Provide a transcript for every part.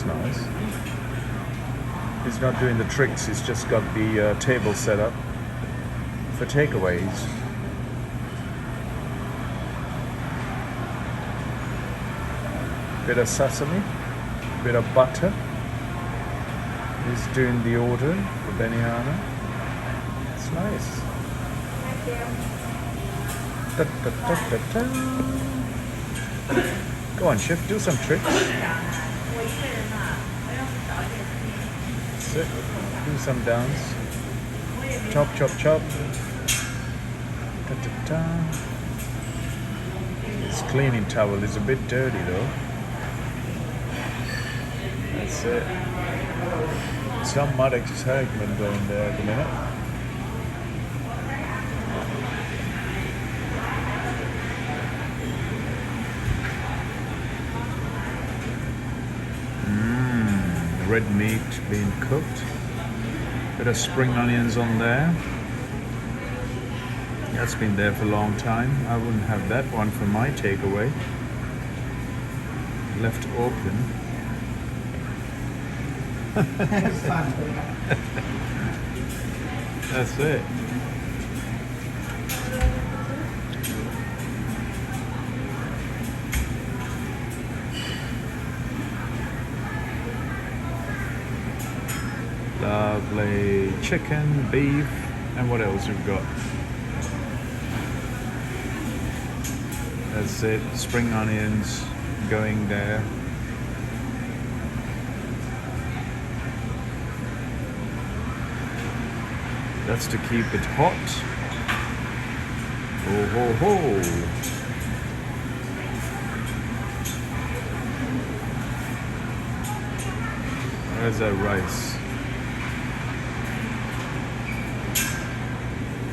That's nice. He's not doing the tricks, he's just got the table set up for takeaways. Bit of sesame, bit of butter. He's doing the order for Benihana. It's nice. Da, da, da, da, da. Go on, chef, do some tricks. That's it. Do some dance. Chop, chop, chop. Da, da, da. His cleaning towel is a bit dirty though. That's it. Some mud excitement going there at the minute. Red meat being cooked. Bit of spring onions on there. That's been there for a long time. I wouldn't have that one for my takeaway. Left open. That's it. Lovely chicken, beef, and what else we've got? That's it. Spring onions going there. That's to keep it hot. Ho ho ho! There's that rice.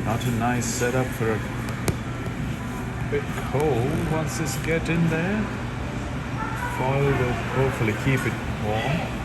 Not a nice setup for a bit cold. Once this get in there, foil will hopefully keep it warm.